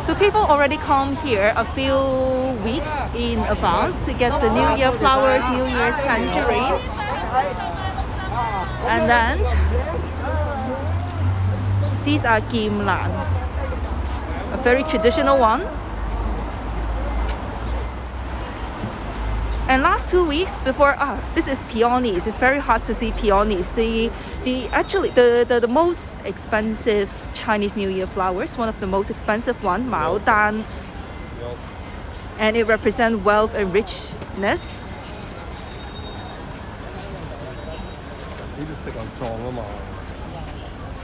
So people already come here a few weeks in advance to get the New Year flowers, New Year's tangerine. And then these are kim lan, a very traditional one. And last 2 weeks before, this is peonies. It's very hard to see peonies. The most expensive Chinese New Year flowers, one of the most expensive one, Mao Dan, and it represents wealth and richness.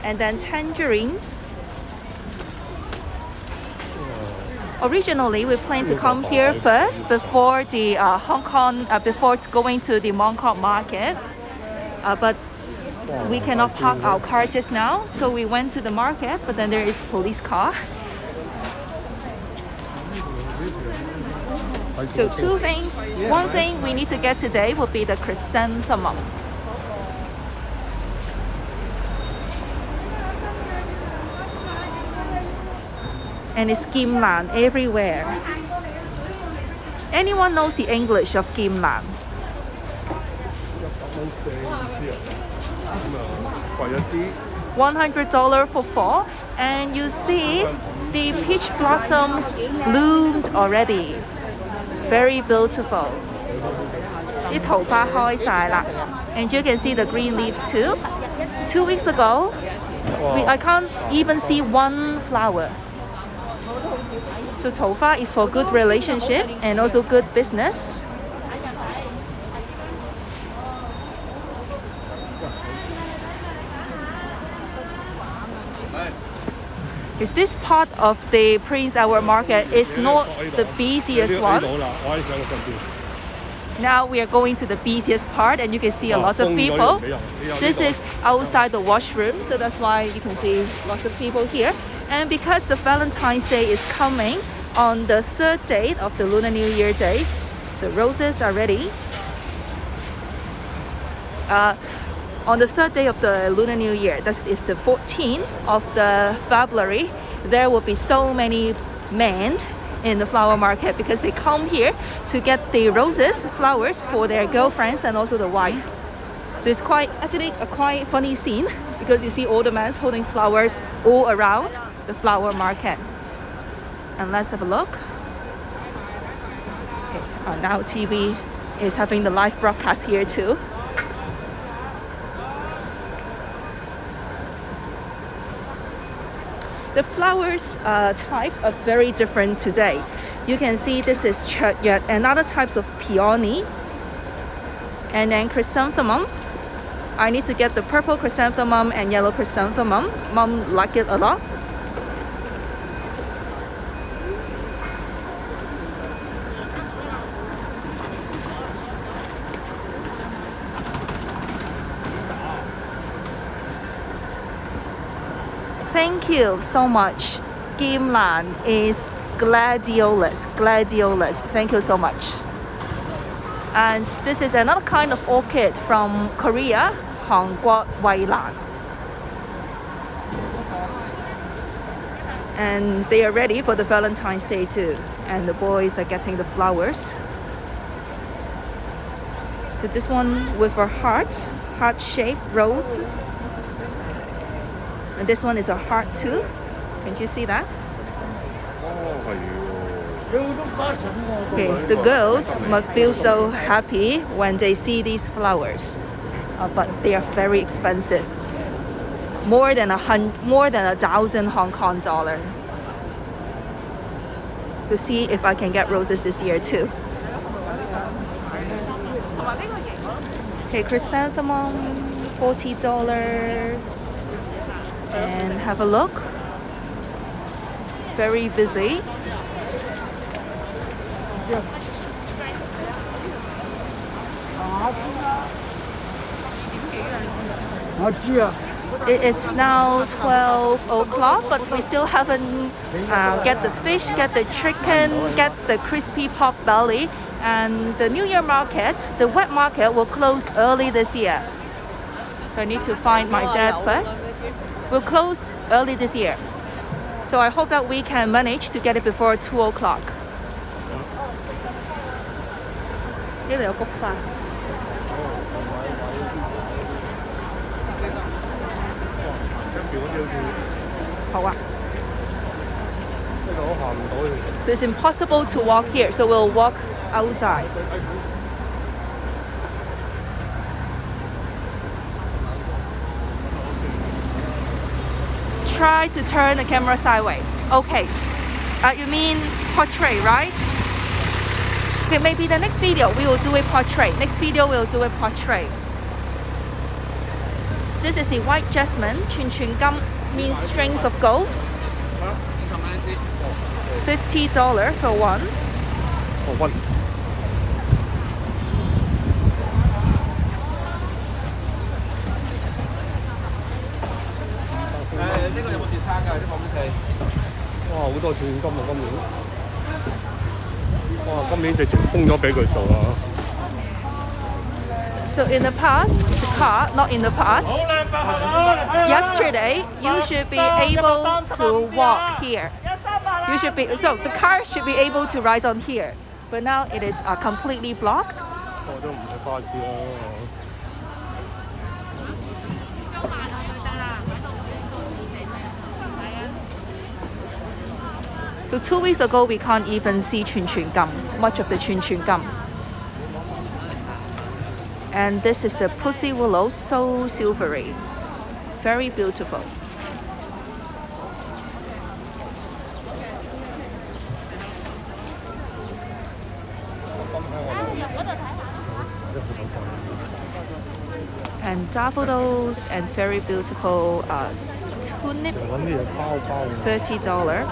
And then tangerines. Originally, we planned to come here first before the Hong Kong, before going to the Mong Kok market. But we cannot park our car just now, so we went to the market, but then there is police car. So two things. One thing we need to get today would be the chrysanthemum. And it's kim lan everywhere. Anyone knows the English of kim lan? $100 for 4, and you see the peach blossoms bloomed already. Very beautiful. 啲桃花開晒啦, and you can see the green leaves too. 2 weeks ago, I can't even see one flower. So 桃花 is for good relationship and also good business. Is this part of the Prince Edward Market is not the busiest one. Now we are going to the busiest part, and you can see a lot of people. This is outside the washroom, so that's why you can see lots of people here. And because the Valentine's Day is coming on the 3rd day of the Lunar New Year days, so roses are ready. On the 3rd day of the Lunar New Year, that is the 14th of the February, there will be so many men in the flower market because they come here to get the roses, flowers for their girlfriends and also the wife. So it's actually a quite funny scene because you see all the men holding flowers all around the flower market. And let's have a look. Now TV is having the live broadcast here too. The flowers types are very different today. You can see this is yet another types of peony. And then chrysanthemum. I need to get the purple chrysanthemum and yellow chrysanthemum. Mom liked it a lot. Thank you so much. Kim lan is gladiolus. Thank you so much. And this is another kind of orchid from Korea, Hangguo Weilan. And they are ready for the Valentine's Day too. And the boys are getting the flowers. So this one with a heart-shaped roses. And this one is a heart too. Can you see that? Okay, the girls must feel so happy when they see these flowers, but they are very expensive. More than 1,000 Hong Kong dollar. To see if I can get roses this year too. Okay, chrysanthemum, $40. And have a look. Very busy. It's now 12 o'clock, but we still haven't get the fish, get the chicken, get the crispy pork belly. And the New Year market, the wet market, will close early this year. So I need to find my dad first. Will close early this year. So I hope that we can manage to get it before 2 o'clock. 呢度有菊花。好啊。So it's impossible to walk here, so we'll walk outside. Try to turn the camera sideways. Okay. You mean portrait, right? Okay, maybe the next video we will do a portrait. Next video we'll do a portrait. This is the white jasmine, 串串金 means strings of gold. $50 for one. For one. Wow, 好多串金啊！今年，哇，今年直情封咗俾佢做啊！ So in the past, the car, not in the past, yesterday you should be able to walk here. You should be, so the car should be able to ride on here. But now it is completely blocked. 我都唔係巴士啦。So 2 weeks ago we can't even see 串串金, much of the 串串金. And this is the pussy willow, so silvery, very beautiful. And daffodils and very beautiful tulip, $30.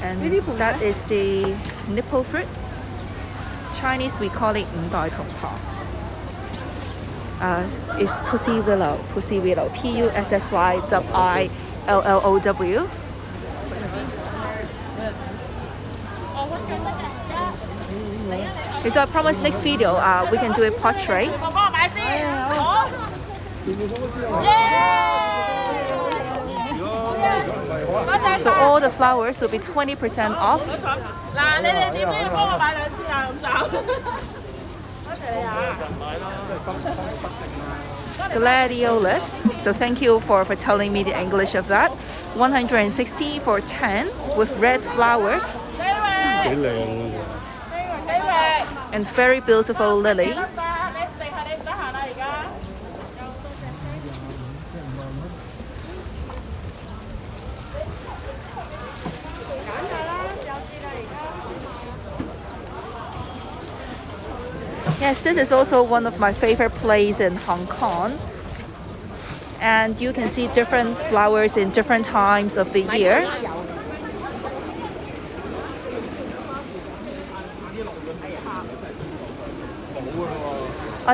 And that is the nipple fruit. Chinese we call it 五代同堂. Is pussy willow, Pussylillow. Okay, so I promise next video we can do a portrait. So all the flowers will be 20% off. Gladiolus. So thank you for telling me the English of that. 160 for 10 with red flowers. 幾靚 And very beautiful lily. Yes, this is also one of my favorite places in Hong Kong. And you can see different flowers in different times of the year.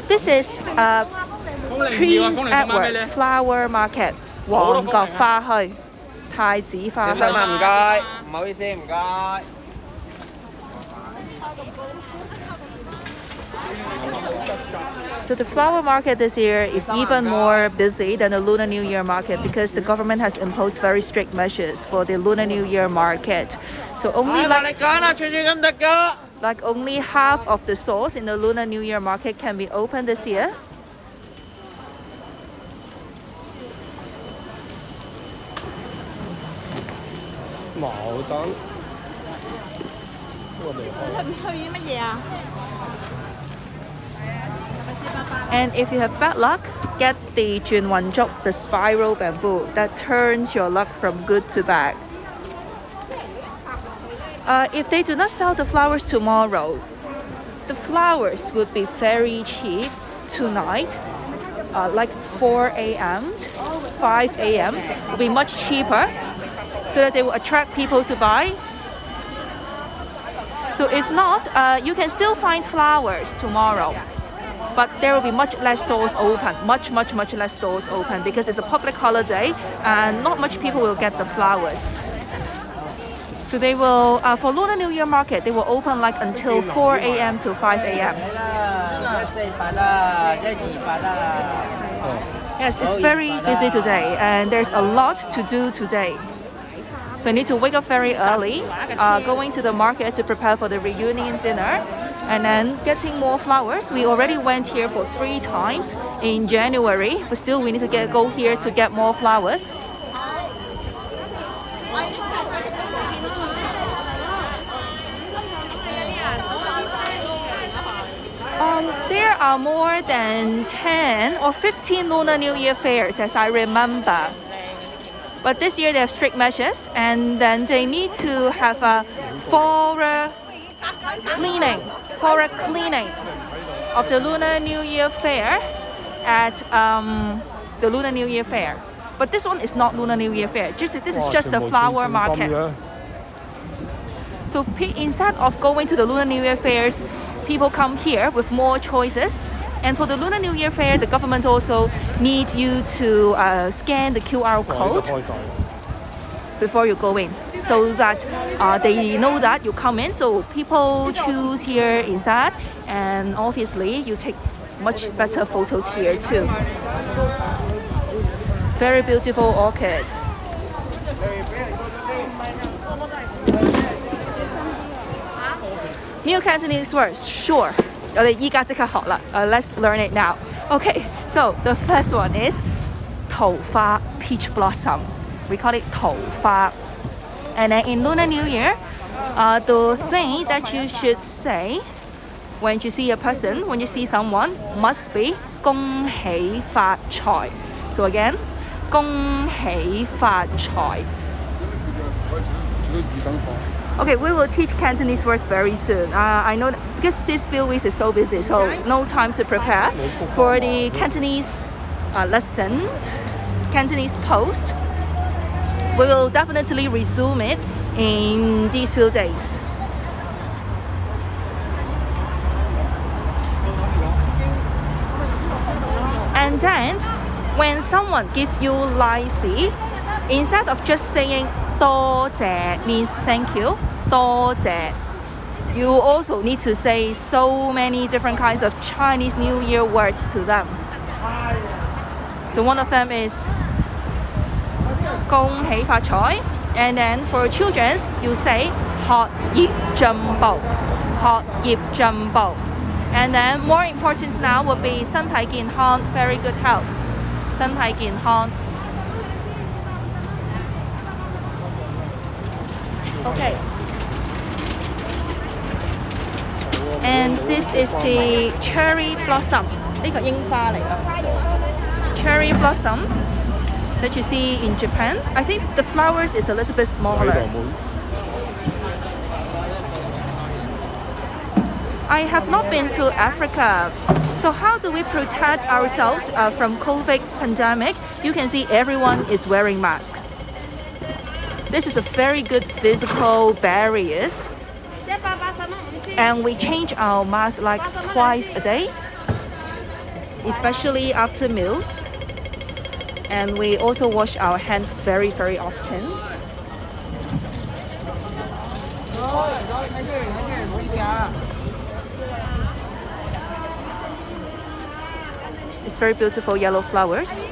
This is Prince Edward Flower Market, 旺角花墟, 太子花墟. 唔該，唔好意思，唔該。 So the flower market this year is even more busy than the Lunar New Year market because the government has imposed very strict measures for the Lunar New Year market. So only like only half of the stores in the Lunar New Year market can be open this year. And if you have bad luck, get the 轉運竹, the spiral bamboo that turns your luck from good to bad. If they do not sell the flowers tomorrow, the flowers would be very cheap tonight, like 4 a.m., 5 a.m. will be much cheaper so that they will attract people to buy. So if not, you can still find flowers tomorrow. But there will be much less stores open, much less stores open because it's a public holiday and not much people will get the flowers. So they will, for Lunar New Year market, they will open like until 4 a.m. to 5 a.m. Yes, it's very busy today and there's a lot to do today. So I need to wake up very early, going to the market to prepare for the reunion dinner and then getting more flowers. We already went here for 3 times in January, but still we need to go here to get more flowers. There are more than 10 or 15 Lunar New Year fairs as I remember. But this year they have strict measures and then they need to have a thorough cleaning of the Lunar New Year fair at the Lunar New Year fair. But this one is not Lunar New Year fair. This is just the flower market. So instead of going to the Lunar New Year fairs, people come here with more choices. And for the Lunar New Year fair, the government also need you to scan the QR code before you go in, so that they know that you come in. So people choose here instead, and obviously you take much better photos here too. Very beautiful orchid. New Cantonese words, sure. Let's learn it now. Okay, so the first one is 桃花, peach blossom. We call it 桃花. And then in Lunar New Year, the thing that you should say when you see a person, when you see someone, must be 恭喜發財. So again, 恭喜發財. Okay, we will teach Cantonese word very soon. I know that because this few weeks is so busy, so no time to prepare for the Cantonese lesson, Cantonese post. We will definitely resume it in these few days. And then, when someone gives you lai si, instead of just saying 多謝 means thank you, 多謝, you also need to say so many different kinds of Chinese New Year words to them. So one of them is 恭喜發財, and then for children you say 學業進步, 學業進步. And then more important now would be 身體健康, very good health, 身體健康. Okay. And this is the cherry blossom. 呢個櫻花嚟㗎. Cherry blossom that you see in Japan. I think the flowers is a little bit smaller. I have not been to Africa. So how do we protect ourselves from COVID pandemic? You can see everyone is wearing masks. This is a very good physical barriers. And we change our mask like twice a day, especially after meals. And we also wash our hands very, very often. It's very beautiful yellow flowers.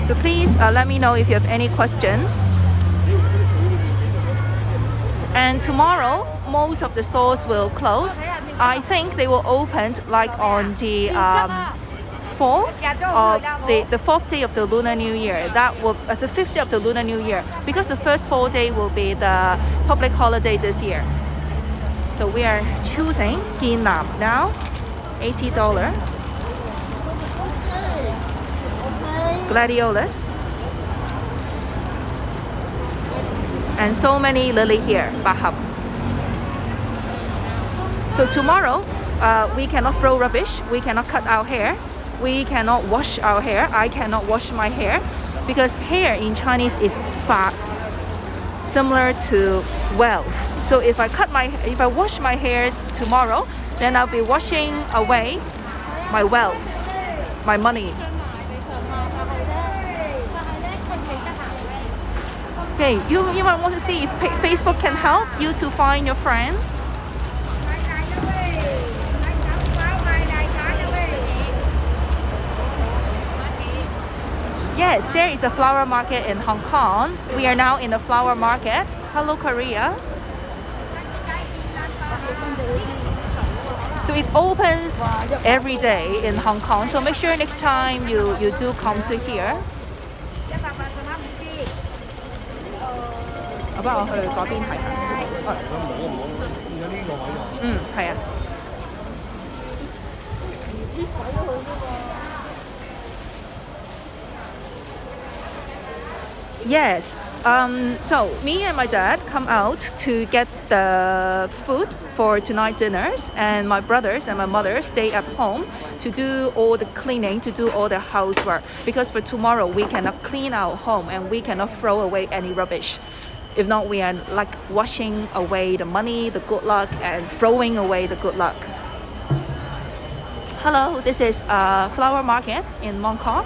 So please let me know if you have any questions. And tomorrow, most of the stores will close. I think they will open like on the 4th of the 4th day of the Lunar New Year. That will the 5th day of the Lunar New Year, because the first 4 days will be the public holiday this year. So we are choosing Hinnam now, $80. Gladiolus. And so many lily here, Bahab. So tomorrow, we cannot throw rubbish, we cannot cut our hair, we cannot wash our hair. I cannot wash my hair because hair in Chinese is fa, similar to wealth. So if I wash my hair tomorrow, then I'll be washing away my wealth, my money. Okay, you might want to see if Facebook can help you to find your friend. Yes, there is a flower market in Hong Kong. We are now in the flower market. Hello, Korea. So it opens every day in Hong Kong. So make sure next time you do come to here. 不如我去嗰邊睇下。係啊。Yes. So me and my dad come out to get the food for tonight dinners, and my brothers and my mother stay at home to do all the cleaning, to do all the housework. Because for tomorrow we cannot clean our home and we cannot throw away any rubbish. If not, we are like washing away the money, the good luck, and throwing away the good luck. Hello, this is a flower market in Mongkok.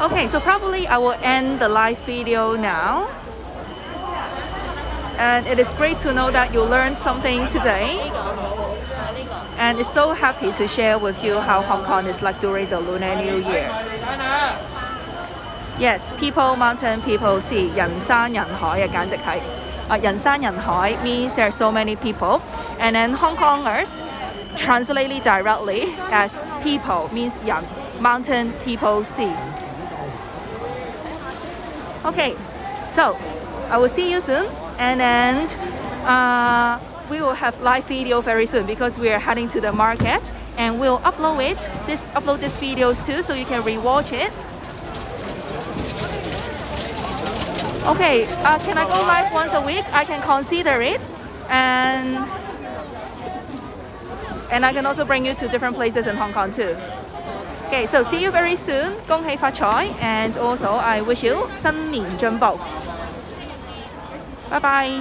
Okay, so probably I will end the live video now. And it is great to know that you learned something today. And it's so happy to share with you how Hong Kong is like during the Lunar New Year. Yes, people, mountain, people, sea. 人山人海啊，簡直係。人山人海 means there are so many people. And then Hong Kongers translate it directly as people means 人, mountain, people, sea. Okay, so I will see you soon. And then we will have live video very soon because we are heading to the market, and we'll upload these videos too, so you can rewatch it. Okay, can I go live once a week? I can consider it, and I can also bring you to different places in Hong Kong too. Okay, so see you very soon. 恭喜發財, and also I wish you 新年進步. Bye bye.